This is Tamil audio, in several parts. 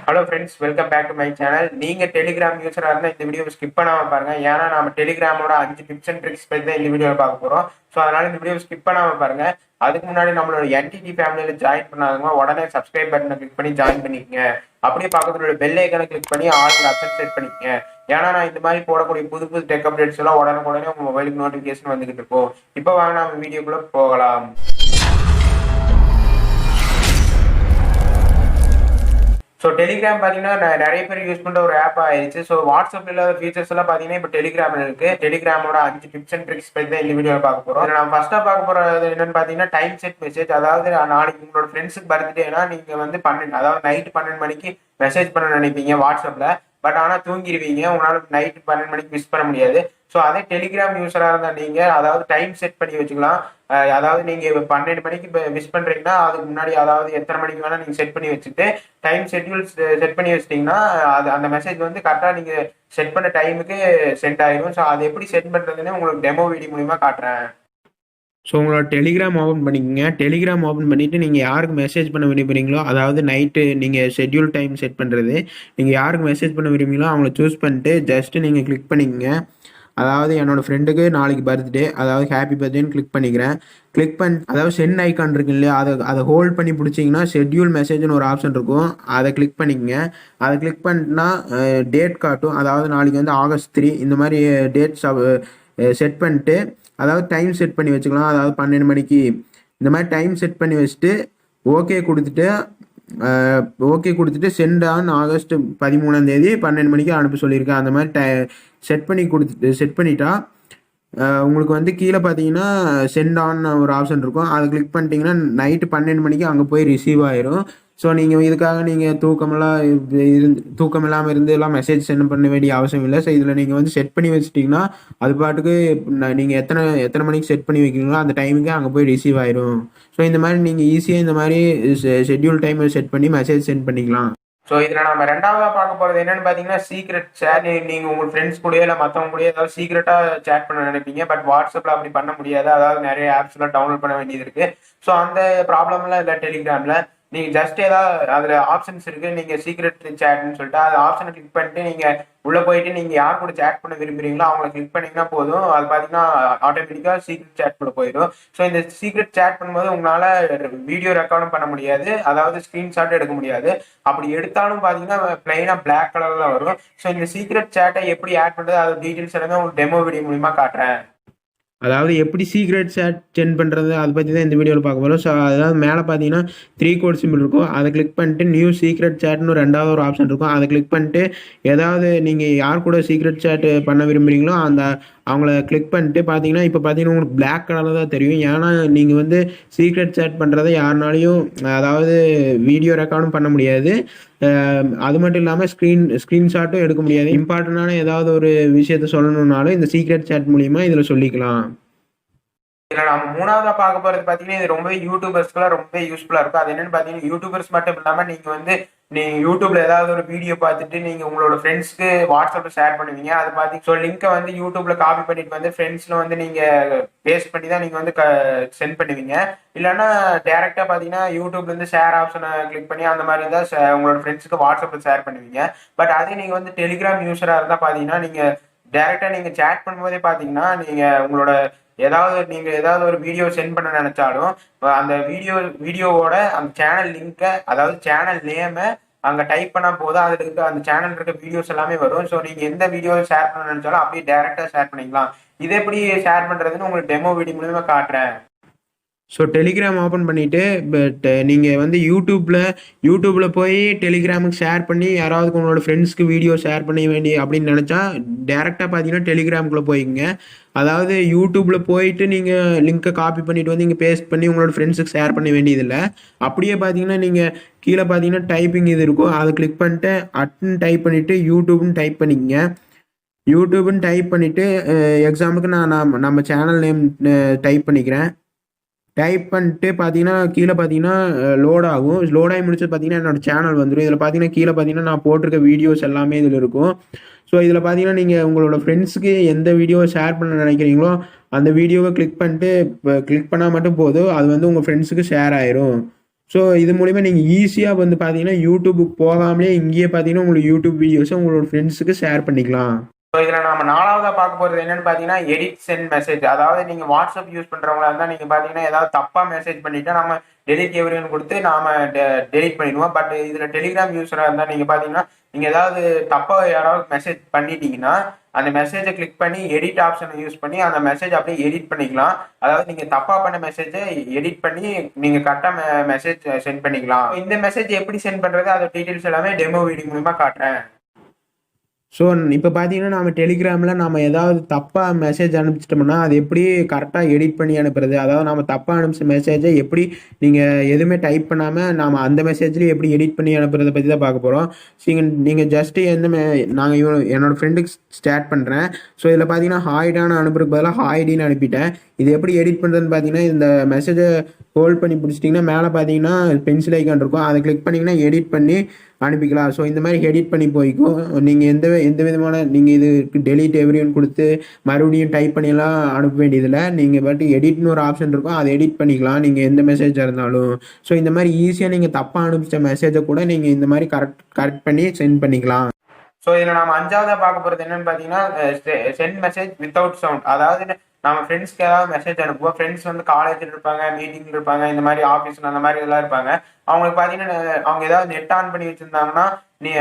Hello friends, welcome back to my channel. நீங்கள் டெலிகிராம் யூஸராக இருந்தால் இந்த வீடியோ ஸ்கிப் பண்ணாமல் பாருங்கள். ஏன்னா நம்ம டெலிகிராமோட 5 டிப்ஸ் அண்ட் ட்ரிக்ஸ் பற்றி தான் இந்த வீடியோவில் பார்க்க போகிறோம். ஸோ அதனால் இந்த வீடியோ ஸ்கிப் பண்ணாமல் பாருங்கள். அதுக்கு முன்னாடி நம்மளோட என்டிடி ஃபேமிலியில் ஜாயின் பண்ணாதவங்க உடனே சப்ஸ்கிரைப் பட்டனை கிளிக் பண்ணி ஜாயின் பண்ணிக்கங்க. அப்படியே பக்கத்தில் உள்ள பெல் ஐக்கனை கிளிக் பண்ணி ஆல் ஆப்ஷன் செட் பண்ணிக்கங்க. ஏன்னா நான் இந்த மாதிரி போடக்கூடிய புது புது டெக் அப்டேட்ஸ் எல்லாம் உடனே உங்கள் மொபைலுக்கு நோட்டிஃபிகேஷன் வந்துகிட்டு இருக்கும். இப்போ வாங்க நம்ம வீடியோக்குள்ளே போகலாம். ஸோ டெலிகிராம் பார்த்தீங்கன்னா நிறைய பேர் யூஸ் பண்ணுற ஒரு ஆப் ஆயிடுச்சு. ஸோ வாட்ஸ்அப்ல இல்லாத ஃபீச்சர்ஸ் எல்லாம் பார்த்தீங்கன்னா இப்போ டெலிகிராமில் இருக்கு. டெலிகிராமோட 5 டிப்ஸ் அண்ட் ட்ரிக்ஸ் பற்றி தான் இந்த வீடியோவில் பார்க்க போகிறோம். நம்ம ஃபர்ஸ்ட்டாக பார்க்க போகிறது என்னன்னு பார்த்தீங்கன்னா டைம் செட் மெசேஜ். அதாவது நாளைக்கு உங்களோட ஃப்ரெண்ட்ஸுக்கு பர்த்டேனா நீங்கள் வந்து 12 அதாவது நைட் 12 மணிக்கு மெசேஜ் பண்ண நினைப்பீங்க வாட்ஸ்அப்பில். பட் ஆனால் தூங்கிடுவீங்க, உங்களால் நைட் 12 மணிக்கு மிஸ் பண்ண முடியாது. ஸோ அதே டெலிகிராம் யூஸராக இருந்தால் நீங்கள் அதாவது டைம் செட் பண்ணி வச்சுக்கலாம். அதாவது நீங்கள் 12 மணிக்கு இப்போ மிஸ் பண்ணுறீங்கன்னா அதுக்கு முன்னாடி அதாவது எத்தனை மணிக்கு வேணால் நீங்கள் செட் பண்ணி வச்சுட்டு டைம் ஷெட்யூல் செட் பண்ணி வச்சிட்டிங்கன்னா அந்த மெசேஜ் வந்து கரெக்டாக நீங்கள் செட் பண்ண டைமுக்கு சென்ட் ஆகிடும். ஸோ அது எப்படி செட் பண்ணுறதுன்னு உங்களுக்கு டெமோ வீடியோ மூலிமா காட்டுறேன். ஸோ உங்களோட டெலிகிராம் ஓப்பன் பண்ணிக்கோங்க. டெலிகிராம் ஓப்பன் பண்ணிவிட்டு நீங்கள் யாருக்கு மெசேஜ் பண்ண விரும்புகிறீங்களோ, அதாவது நைட்டு நீங்கள் ஷெட்யூல் டைம் செட் பண்ணுறது, நீங்கள் யாருக்கு மெசேஜ் பண்ண விரும்புகிறீங்களோ அவங்கள சூஸ் பண்ணிட்டு ஜஸ்ட்டு நீங்கள் கிளிக் பண்ணிக்கோங்க. அதாவது என்னோடய ஃப்ரெண்டுக்கு நாளைக்கு பர்த்டே, அதாவது ஹாப்பி பர்த்டேன்னு கிளிக் பண்ணிக்கிறேன். கிளிக் பண்ணி அதாவது சென்ட் ஐக்கான் இருக்கு இல்லையா, அதை ஹோல்ட் பண்ணி பிடிச்சிங்கன்னா ஷெட்யூல் மெசேஜ்னு ஒரு ஆப்ஷன் இருக்கும், அதை கிளிக் பண்ணிக்கங்க. அதை கிளிக் பண்ணிட்டுனா டேட் காட்டும். அதாவது நாளைக்கு வந்து August 3 இந்த மாதிரி டேட் செட் பண்ணிட்டு அதாவது டைம் செட் பண்ணி வச்சுக்கலாம். அதாவது 12 மணிக்கு இந்த மாதிரி டைம் செட் பண்ணி வச்சுட்டு ஓகே கொடுத்துட்டு சென்ட் ஆன் August 13 12 மணிக்கு அனுப்ப சொல்லியிருக்கேன். அந்த மாதிரி செட் பண்ணிட்டா உங்களுக்கு வந்து கீழே பார்த்தீங்கன்னா சென்ட் ஆன் ஒரு ஆப்ஷன் இருக்கும். அதை கிளிக் பண்ணிட்டீங்கன்னா நைட்டு 12 மணிக்கு அங்கே போய் ரிசீவ் ஆயிரும். ஸோ நீங்கள் இதுக்காக நீங்கள் தூக்கம் இல்லாமல் இருந்து எல்லாம் மெசேஜ் சென்ட் பண்ண வேண்டிய அவசியம் இல்லை. ஸோ இதில் நீங்கள் வந்து செட் பண்ணி வச்சுட்டிங்கன்னா அது பாட்டுக்கு நீங்கள் எத்தனை மணிக்கு செட் பண்ணி வைக்கிறீங்களோ அந்த டைமுக்கு அங்கே போய் ரிசீவ் ஆயிரும். ஸோ இந்த மாதிரி நீங்கள் ஈஸியாக இந்த மாதிரி ஷெட்யூல் டைமை செட் பண்ணி மெசேஜ் சென்ட் பண்ணிக்கலாம். ஸோ இதில் நம்ம ரெண்டாவதாக பார்க்க போகிறது என்னன்னு பார்த்தீங்கன்னா சீக்ரெட் சேட். நீங்கள் உங்கள் ஃப்ரெண்ட்ஸ் கூட இல்லை மற்றவங்க கூட ஏதாவது சீக்ரெட்டாக சேட் பண்ண நினைப்பீங்க. பட் வாட்ஸ்அப்பில் அப்படி பண்ண முடியாது. அதாவது நிறைய ஆப்ஸ்லாம் டவுன்லோட் பண்ண வேண்டியது இருக்குது. ஸோ அந்த ப்ராப்ளம்லாம் இல்லை டெலிகிராமில். நீங்கள் ஜஸ்ட் ஏதாவது அதில் ஆப்ஷன்ஸ் இருக்குது, நீங்கள் சீக்ரெட் சேட்னு சொல்லிட்டு அது ஆப்ஷனை கிளிக் பண்ணிட்டு நீங்கள் உள்ளே போயிட்டு நீங்கள் யார் கூட சேட் பண்ண விரும்புகிறீங்களோ அவங்கள கிளிக் பண்ணிங்கன்னா போதும். அது பார்த்தீங்கன்னா ஆட்டோமேட்டிக்காக சீக்ரெட் சேட் கூட போயிடும். ஸோ இந்த சீக்ரெட் சேட் பண்ணும்போது உங்களால் வீடியோ ரெக்கார்டும் பண்ண முடியாது, அதாவது ஸ்க்ரீன்ஷாட் எடுக்க முடியாது. அப்படி எடுத்தாலும் பார்த்தீங்கன்னா பிளைனாக பிளாக் கலரில் வரும். ஸோ இந்த சீக்ரெட் சேட்டை எப்படி ஆட் பண்ணுறது அது டீட்டெயில்ஸ் எல்லாமே உங்களுக்கு டெமோ வீடியோ மூலிமா காட்டுறேன். அதாவது எப்படி சீக்ரெட் சேட் சென்ட் பண்ணுறது அதை பற்றி தான் இந்த வீடியோவில் பார்க்க போகிறோம். ஸோ அதாவது மேலே பார்த்தீங்கன்னா 3 கோட் சிம்பிள் இருக்கும், அதை கிளிக் பண்ணிட்டு நியூ சீக்ரெட் சேட்னு ரெண்டாவது ஒரு ஆப்ஷன் இருக்கும், அதை கிளிக் பண்ணிட்டு ஏதாவது நீங்கள் யார் கூட சீக்ரெட் சேட் பண்ண விரும்புகிறீங்களோ அவங்கள கிளிக் பண்ணிட்டு பார்த்தீங்கன்னா இப்போ பார்த்தீங்கன்னா உங்களுக்கு பிளாக் கலரில் தான் தெரியும். ஏன்னா நீங்கள் வந்து சீக்ரெட் சேட் பண்ணுறதை யாருனாலையும் அதாவது வீடியோ ரெக்கார்டும் பண்ண முடியாது, அது மட்டும் இல்லாமல் ஸ்க்ரீன்ஷாட்டும் எடுக்க முடியாது. இம்பார்ட்டண்டான ஏதாவது ஒரு விஷயத்த சொல்லணுன்னாலும் இந்த சீக்ரெட் சேட் மூலிமா இதில் சொல்லிக்கலாம். இதில் நம்ம மூணாவதாக பார்க்க போகிறது பார்த்தீங்கன்னா இது ரொம்பவே யூடியூபர்ஸ்க்குலாம் ரொம்ப யூஸ்ஃபுல்லாக இருக்கும். அது என்னென்னு பார்த்தீங்கன்னா யூடியூபர்ஸ் மட்டும் இல்லாமல் நீங்கள் யூடியூப்ல ஏதாவது ஒரு வீடியோ பார்த்துட்டு நீங்கள் உங்களோட ஃப்ரெண்ட்ஸ்க்கு வாட்ஸ்அப்பில் ஷேர் பண்ணுவீங்க. அது பார்த்து ஸோ லிங்கை வந்து யூடியூப்ல காப்பி பண்ணிட்டு வந்து ஃப்ரெண்ட்ஸில் வந்து நீங்கள் பேஸ்ட் பண்ணி தான் நீங்கள் வந்து சென்ட் பண்ணுவீங்க. இல்லைன்னா டேரெக்டாக பார்த்தீங்கன்னா யூடியூப்லேருந்து ஷேர் ஆப்ஷனை கிளிக் பண்ணி அந்த மாதிரி தான் உங்களோட ஃப்ரெண்ட்ஸுக்கு வாட்ஸ்அப்பில் ஷேர் பண்ணுவீங்க. பட் அதே நீங்கள் வந்து டெலிகிராம் யூஸராக இருந்தால் பார்த்தீங்கன்னா நீங்கள் டேரெக்டாக நீங்கள் சேட் பண்ணும்போதே பார்த்தீங்கன்னா நீங்கள் உங்களோட ஏதாவது ஒரு வீடியோ சென்ட் பண்ண நினைச்சாலும் அந்த வீடியோவோட அந்த சேனல் லிங்கை அதாவது சேனல் நேமை அங்கே டைப் பண்ணால் போதும், அதில் இருக்க அந்த சேனல் இருக்க வீடியோஸ் எல்லாமே வரும். ஸோ நீங்கள் எந்த வீடியோ ஷேர் பண்ண நினைச்சாலும் அப்படியே டேரெக்டாக ஷேர் பண்ணிக்கலாம். இதை எப்படி ஷேர் பண்ணுறதுன்னு உங்களுக்கு டெமோ வீடியோ மூலமா காட்டுறேன். ஸோ டெலிகிராம் ஓப்பன் பண்ணிவிட்டு பட் நீங்கள் வந்து யூடியூப்பில் போய் டெலிகிராமுக்கு ஷேர் பண்ணி யாராவது உங்களோட ஃப்ரெண்ட்ஸ்க்கு வீடியோ ஷேர் பண்ண வேண்டிய அப்படின்னு நினச்சா டேரெக்டாக பார்த்தீங்கன்னா டெலிகிராமுக்குள்ளே போய்க்குங்க. அதாவது யூடியூப்பில் போயிட்டு நீங்கள் லிங்க்கை காப்பி பண்ணிவிட்டு வந்து இங்கே பேஸ்ட் பண்ணி உங்களோட ஃப்ரெண்ட்ஸுக்கு ஷேர் பண்ண வேண்டியதில்லை. அப்படியே பார்த்தீங்கன்னா நீங்கள் கீழே பார்த்தீங்கன்னா டைப்பிங் இது இருக்கும், அதை கிளிக் பண்ணிட்டு அட்னு டைப் பண்ணிவிட்டு யூடியூப்னு டைப் பண்ணிக்கங்க. யூடியூப்னு டைப் பண்ணிவிட்டு எக்ஸாம்பிளுக்கு நான் நம்ம சேனல் நேம் டைப் பண்ணிக்கிறேன். டைப் பண்ணிட்டு பார்த்தீங்கன்னா கீழே பார்த்தீங்கன்னா லோட் ஆகி முடிச்சது பார்த்தீங்கன்னா என்னோட சேனல் வந்துடும். இதில் பார்த்தீங்கன்னா கீழே பார்த்தீங்கன்னா நான் போட்டிருக்க வீடியோஸ் எல்லாமே இதில் இருக்கும். ஸோ இதில் பார்த்தீங்கன்னா நீங்கள் உங்களோட ஃப்ரெண்ட்ஸுக்கு எந்த வீடியோவை ஷேர் பண்ண நினைக்கிறீங்களோ அந்த வீடியோவை கிளிக் பண்ணிட்டு கிளிக் பண்ணால் மட்டும் போதும், அது வந்து உங்கள் ஃப்ரெண்ட்ஸுக்கு ஷேர் ஆயிரும். ஸோ இது மூலிமா நீங்கள் ஈஸியாக வந்து பார்த்தீங்கன்னா யூடியூபுக்கு போகாமலே இங்கேயே பார்த்தீங்கன்னா உங்களுக்கு யூடியூப் வீடியோஸை உங்களோட ஃப்ரெண்ட்ஸுக்கு ஷேர் பண்ணிக்கலாம். ஸோ இதில் நம்ம நாலாவதா பார்க்க போகிறது என்னன்னு பார்த்தீங்கன்னா எடிட் சென்ட் மெசேஜ். அதாவது நீங்கள் வாட்ஸ்அப் யூஸ் பண்ணுறவங்களா இருந்தால் நீங்கள் பார்த்தீங்கன்னா ஏதாவது தப்பாக மெசேஜ் பண்ணிட்டா நம்ம டெலிட் எவரின்னு கொடுத்து நாம டெலிட் பண்ணிடுவோம். பட் இதில் டெலிகிராம் யூஸராக இருந்தால் நீங்கள் பார்த்தீங்கன்னா நீங்கள் ஏதாவது தப்பாக யாராவது மெசேஜ் பண்ணிட்டீங்கன்னா அந்த மெசேஜை கிளிக் பண்ணி எடிட் ஆப்ஷனை யூஸ் பண்ணி அந்த மெசேஜ் அப்படியே எடிட் பண்ணிக்கலாம். அதாவது நீங்கள் தப்பாக பண்ண மெசேஜை எடிட் பண்ணி நீங்கள் கரெக்டாக மெசேஜ் சென்ட் பண்ணிக்கலாம். இந்த மெசேஜ் எப்படி சென்ட் பண்ணுறது அதோட டீட்டெயில்ஸ் எல்லாமே டெமோ வீடியோ மூலமா காட்டுறேன். ஸோ இப்போ பார்த்தீங்கன்னா நம்ம டெலிகிராமில் நம்ம ஏதாவது தப்பாக மெசேஜ் அனுப்பிச்சிட்டோம்னா அது எப்படி கரெக்டாக எடிட் பண்ணி அனுப்புறது, அதாவது நம்ம தப்பாக அனுப்பிச்ச மெசேஜை எப்படி நீங்கள் எதுவுமே டைப் பண்ணாமல் நாம் அந்த மெசேஜ்லேயும் எப்படி எடிட் பண்ணி அனுப்புறதை பற்றி தான் பார்க்க போகிறோம். ஸோ நீங்கள் ஜஸ்ட்டு நாங்கள் என்னோடய ஃப்ரெண்டுக்கு ஸ்டார்ட் பண்ணுறேன். ஸோ இதில் பார்த்தீங்கன்னா ஹாய்டான அனுப்புறதுக்கு பதிலாக ஹாய்டின்னு அனுப்பிட்டேன். இது எப்படி எடிட் பண்ணுறதுன்னு பார்த்தீங்கன்னா இந்த மெசேஜை ஹோல்ட் பண்ணி பிடிச்சிட்டிங்கன்னா மேலே பார்த்தீங்கன்னா பென்சில் ஐக்கான் இருக்கும், அதை கிளிக் பண்ணிங்கன்னா எடிட் பண்ணி அனுப்பிக்கலாம். ஸோ இந்த மாதிரி எடிட் பண்ணி போய்க்கும். நீங்கள் எந்த விதமான நீங்கள் இது டெலிட் எவ்ரின்னு கொடுத்து மறுபடியும் டைப் பண்ணியெல்லாம் அனுப்ப வேண்டியதில்லை. நீங்கள் பாட்டு எடிட்னு ஒரு ஆப்ஷன் இருக்கும், அதை எடிட் பண்ணிக்கலாம் நீங்கள் எந்த மெசேஜாக இருந்தாலும். ஸோ இந்த மாதிரி ஈஸியாக நீங்கள் தப்பாக அனுப்பிச்ச மெசேஜை கூட நீங்கள் இந்த மாதிரி கரெக்ட் பண்ணி சென்ட் பண்ணிக்கலாம். ஸோ இதில் நம்ம அஞ்சாவதாக பார்க்க போகிறது என்னன்னு பார்த்தீங்கன்னா சென்ட் மெசேஜ் வித்தவுட் சவுண்ட். அதாவது நம்ம ஃப்ரெண்ட்ஸ்க்கு ஏதாவது மெசேஜ் அனுப்புவோம். ஃப்ரெண்ட்ஸ் வந்து காலேஜில் இருப்பாங்க, மீட்டிங்கில் இருப்பாங்க, இந்த மாதிரி ஆஃபீஸில் அந்த மாதிரி எல்லாம் இருப்பாங்க. அவங்களுக்கு பார்த்தீங்கன்னா அவங்க ஏதாவது நெட் ஆன் பண்ணி வச்சுருந்தாங்கன்னா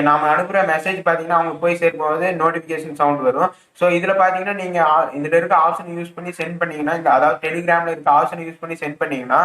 நாம அனுப்புகிற மெசேஜ் பார்த்தீங்கன்னா அவங்களுக்கு போய் சேர்க்கும்போது நோட்டிஃபிகேஷன் சவுண்ட் வரும். ஸோ இதில் பார்த்தீங்கன்னா நீங்கள் இதில் இருக்க ஆப்ஷன் யூஸ் பண்ணி சென்ட் பண்ணீங்கன்னா அதாவது டெலிகிராமில் இருக்க ஆப்ஷன் யூஸ் பண்ணி சென்ட் பண்ணீங்கன்னா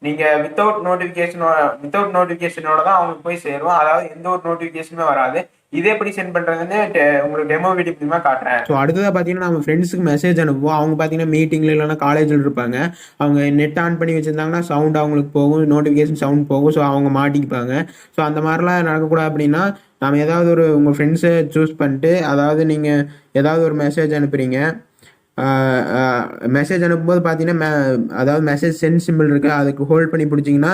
நீங்கள் வித்தவுட் நோட்டிஃபிகேஷனோட தான் அவங்களுக்கு போய் சேரும். அதாவது எந்த ஒரு நோட்டிஃபிகேஷனுமே வராது. இது எப்படி சென்ட் பண்றதுன்னு உங்களுக்கு டெமோ வீடியோ மூலமா காட்டுறேன். ஸோ அடுத்ததாக பார்த்தீங்கன்னா நம்ம ஃப்ரெண்ட்ஸுக்கு மெசேஜ் அனுப்புவோம். அவங்க பார்த்தீங்கன்னா மீட்டிங்கில் இல்லைனா காலேஜில் இருப்பாங்க. அவங்க நெட் ஆன் பண்ணி வச்சுருந்தாங்கன்னா சவுண்ட் அவங்களுக்கு போகும், நோட்டிஃபிகேஷன் சவுண்ட் போகும். ஸோ அவங்க மாட்டிக்குப்பாங்க. ஸோ அந்த மாதிரிலாம் நடக்கக்கூடாது அப்படின்னா நம்ம ஏதாவது உங்கள் ஃப்ரெண்ட்ஸை சூஸ் பண்ணிட்டு, அதாவது நீங்கள் ஏதாவது ஒரு மெசேஜ் அனுப்புகிறீங்க. மெசேஜ் அனுப்பும்போது பார்த்தீங்கன்னா அதாவது மெசேஜ் சென்ட் சிம்பிள் இருக்குது, அதுக்கு ஹோல்ட் பண்ணி பிடிச்சிங்கன்னா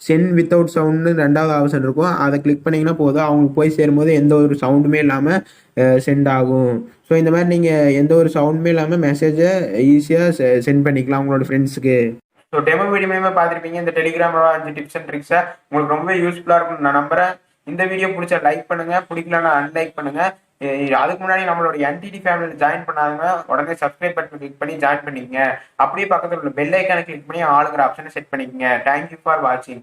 சென்ட் வித்தவுட் சவுண்டு 2வது ஆப்ஷன் இருக்கும், அதை கிளிக் பண்ணிங்கன்னா போதும். அவங்களுக்கு போய் சேரும்போது எந்த ஒரு சவுண்டுமே இல்லாமல் சென்ட் ஆகும். ஸோ இந்த மாதிரி நீங்கள் எந்த ஒரு சவுண்டுமே இல்லாமல் மெசேஜை ஈஸியாக சென்ட் பண்ணிக்கலாம் உங்களோட ஃப்ரெண்ட்ஸுக்கு. ஸோ டெமோ வீடியோ மூலமா பார்த்துருப்பீங்க. இந்த டெலிகிராமோட 5 டிப்ஸ் அண்ட் ட்ரிக்ஸை உங்களுக்கு ரொம்பவே யூஸ்ஃபுல்லாக இருக்கும்னு நான் நம்புறேன். இந்த வீடியோ பிடிச்சா லைக் பண்ணுங்க, பிடிக்கலன்னா அன்லைக் பண்ணுங்க. அதுக்கு முன்னாடி நம்மளோட என்டிடி ஃபேமிலியில் ஜாயின் பண்ணாங்க உடனே சப்ஸ்கிரைப் பட்டன் கிளிக் பண்ணி ஜாயின் பண்ணிக்கங்க. அப்படியே பக்கத்தில் உள்ள பெல் ஐக்கானை கிளிக் பண்ணி ஆளுங்கிற ஆப்ஷனை செட் பண்ணிக்கங்க. தேங்க்யூ ஃபார் வாட்சிங்.